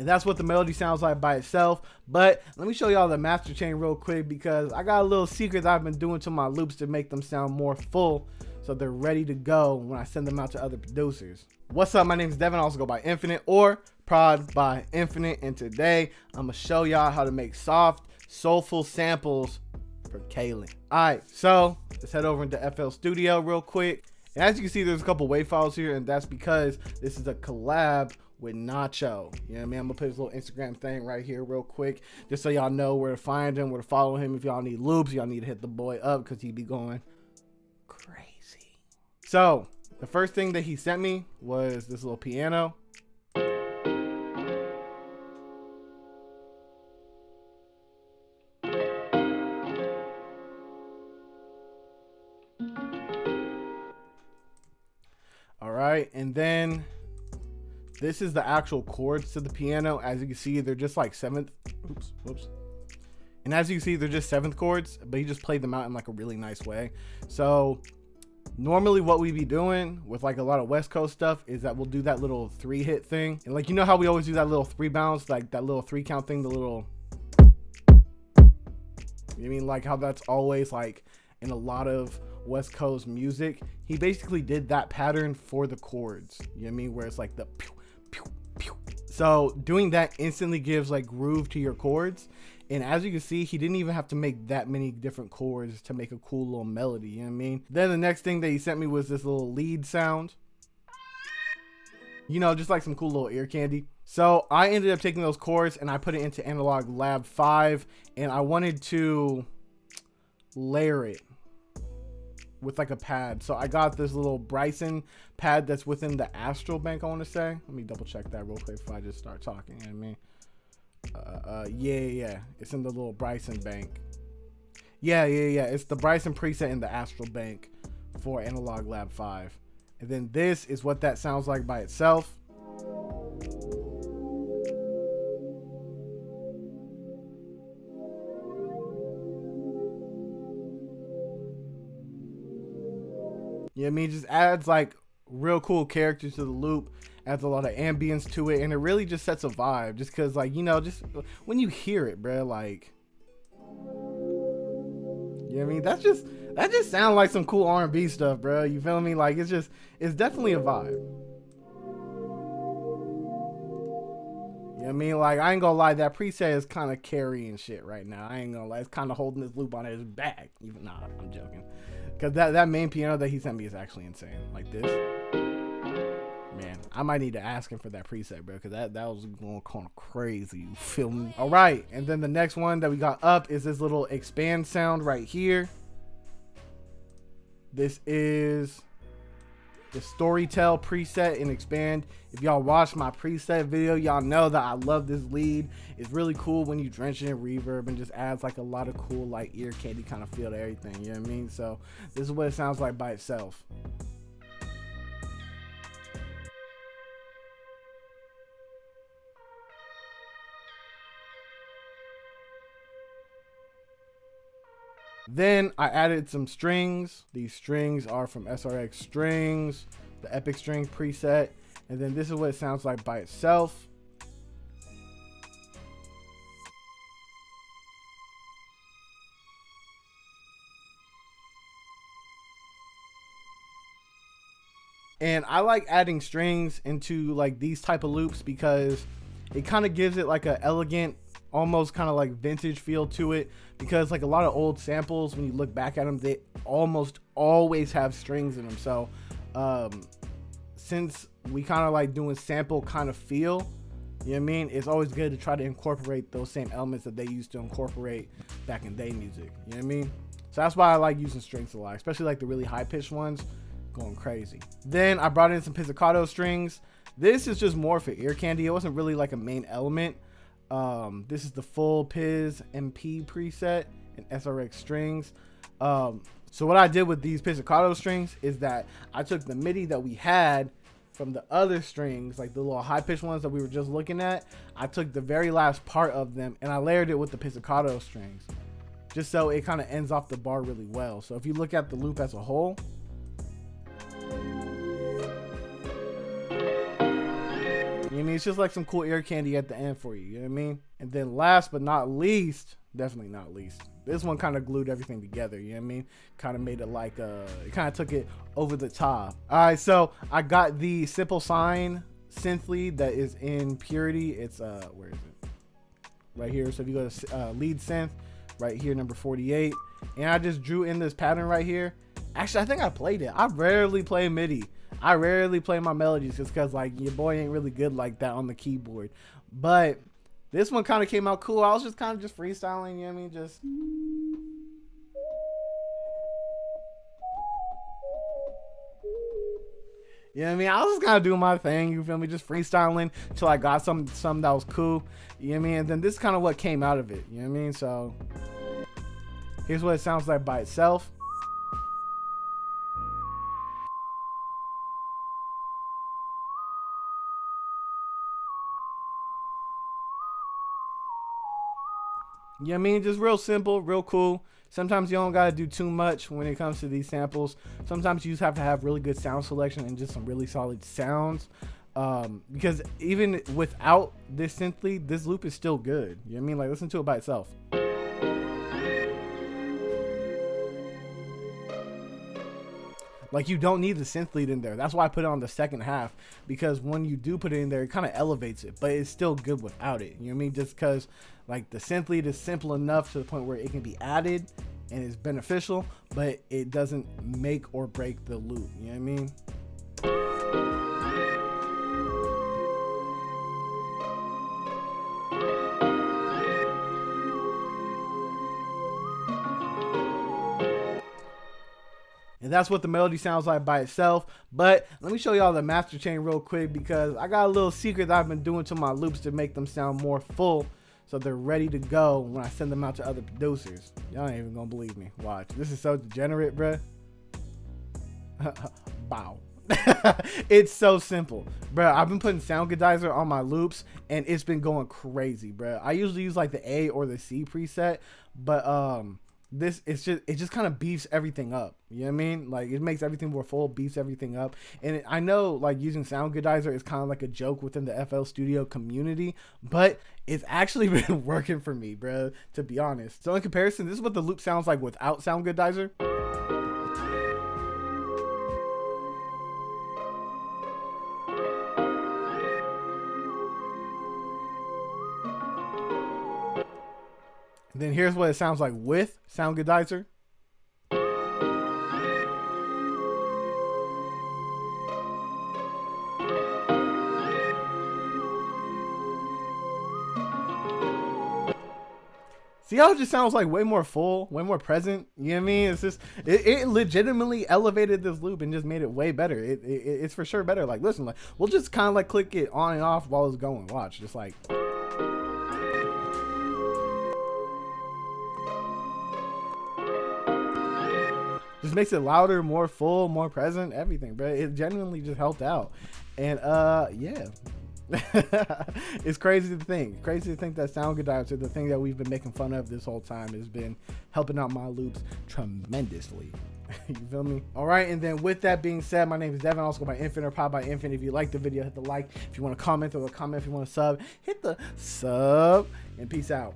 And that's what the melody sounds like by itself. But let me show y'all the master chain real quick, because I got a little secret that I've been doing to my loops to make them sound more full, so they're ready to go when I send them out to other producers. What's up, my name is Devin. I also go by Infinite or Prod by Infinite, and today I'm gonna show y'all how to make soft, soulful samples for Kalan. Alright, so let's head over into FL Studio real quick. And as you can see, there's a couple WAV files here, and that's because this is a collab with Nacho. You know what I mean? I'm gonna put his little Instagram thing right here real quick, just so y'all know where to find him, where to follow him. If y'all need loops, y'all need to hit the boy up, because he be going crazy. So the first thing that he sent me was this little piano. All right, and then this is the actual chords to the piano. As you can see, they're just like seventh. Whoops. And as you can see, they're just seventh chords, but he just played them out in like a really nice way. So normally what we be doing with like a lot of West Coast stuff is that we'll do that little 3-hit thing. And like, you know how we always do that little 3 bounce, like that little 3 count thing, the little, you know what I mean? Like how that's always like in a lot of West Coast music. He basically did that pattern for the chords, you know what I mean? Where it's like the pew, pew, pew. So doing that instantly gives like groove to your chords. And as you can see, he didn't even have to make that many different chords to make a cool little melody, you know what I mean? Then the next thing that he sent me was this little lead sound. You know, just like some cool little ear candy. So I ended up taking those chords and I put it into Analog Lab 5, and I wanted to layer it with like a pad. So I got this little Bryson pad that's within the Astral Bank, I want to say. Let me double check that real quick before I just start talking, you know what I mean? Yeah, it's in the little Bryson bank. Yeah, it's the Bryson preset in the Astral Bank for Analog Lab 5. And then this is what that sounds like by itself. You know what I mean? Just adds like real cool characters to the loop, adds a lot of ambience to it, and it really just sets a vibe. Just because, like, you know, just when you hear it, bro, like, you know what I mean? That just sounds like some cool R&B stuff, bro. You feel me? Like, it's definitely a vibe. You know what I mean? Like, I ain't gonna lie, that preset is kind of carrying shit right now. I ain't gonna lie, it's kind of holding this loop on his back. Even nah, I'm joking. Because that main piano that he sent me is actually insane. Like this. Man, I might need to ask him for that preset, bro, because that was going kind of crazy. You feel me? All right, and then the next one that we got up is this little expand sound right here. This is the Storytell preset in Expand. If y'all watch my preset video, y'all know that I love this lead. It's really cool when you drench it in reverb and just adds like a lot of cool like ear candy kind of feel to everything, you know what I mean? So this is what it sounds like by itself. Then I added some strings. These strings are from SRX Strings, the Epic String preset. And then this is what it sounds like by itself. And I like adding strings into like these type of loops because it kind of gives it like a elegant, almost kind of like vintage feel to it, because like a lot of old samples, when you look back at them, they almost always have strings in them. So since we kind of like doing sample kind of feel, you know what I mean, it's always good to try to incorporate those same elements that they used to incorporate back in day music, you know what I mean? So that's why I like using strings a lot, especially like the really high pitched ones, going crazy. Then I brought in some pizzicato strings. This is just more for ear candy. It wasn't really like a main element. This is the full Pizz MP preset in SRX Strings. So what I did with these pizzicato strings is that I took the MIDI that we had from the other strings, like the little high pitched ones that we were just looking at. I took the very last part of them and I layered it with the pizzicato strings, just so it kind of ends off the bar really well. So if you look at the loop as a whole, you know what I I mean? It's just like some cool ear candy at the end for you. You know what I mean? And then last but not least, definitely not least, this one kind of glued everything together. You know what I mean? Kind of made it like it kind of took it over the top. All right, so I got the Simple Sign Synth Lead that is in Purity. It's where is it? Right here. So if you go to Lead Synth, right here, number 48, and I just drew in this pattern right here. Actually, I think I played it. I rarely play MIDI. I rarely play my melodies just because like your boy ain't really good like that on the keyboard. But this one kind of came out cool. I was just kind of just freestyling, you know what I mean? Just you know what I mean? I was just kind of doing my thing, you feel me? Just freestyling until I got something that was cool, you know what I mean? And then this is kind of what came out of it, you know what I mean? So here's what it sounds like by itself. You know what I mean? Just real simple, real cool. Sometimes you don't gotta do too much when it comes to these samples. Sometimes you just have to have really good sound selection and just some really solid sounds. Because even without this synth lead, this loop is still good. You know what I mean? Like, listen to it by itself. Like, you don't need the synth lead in there. That's why I put it on the second half, because when you do put it in there, it kind of elevates it, but it's still good without it. You know what I mean? Just because like the synth lead is simple enough to the point where it can be added and is beneficial, but it doesn't make or break the loop. You know what I mean? And that's what the melody sounds like by itself. But let me show y'all the master chain real quick, because I got a little secret that I've been doing to my loops to make them sound more full, so they're ready to go when I send them out to other producers. Y'all ain't even gonna believe me. Watch. This is so degenerate, bruh. Bow. It's so simple, bruh. I've been putting Sound Godizer on my loops and it's been going crazy, bruh. I usually use like the A or the C preset, but it just kind of beefs everything up. You know what I mean? Like, it makes everything more full, beefs everything up. And I know like using Sound Godizer is kind of like a joke within the FL Studio community, but it's actually been working for me, bro, to be honest. So in comparison, this is what the loop sounds like without Sound Godizer. Then here's what it sounds like with Sound Godizer. See how it just sounds like way more full, way more present? You know what I mean? It's just, it legitimately elevated this loop and just made it way better. It's for sure better. Like, listen, like, we'll just kind of like click it on and off while it's going. Watch, just like. Just makes it louder, more full, more present, everything, bro. It genuinely just helped out. And yeah. It's crazy to think that Sound Godizer, the thing that we've been making fun of this whole time, has been helping out my loops tremendously. You feel me? All right, and then with that being said, my name is Devin, also go by Infinite or Pod by Infinite. If you like the video, hit the like. If you want to comment, throw a comment. If you want to sub, hit the sub. And peace out.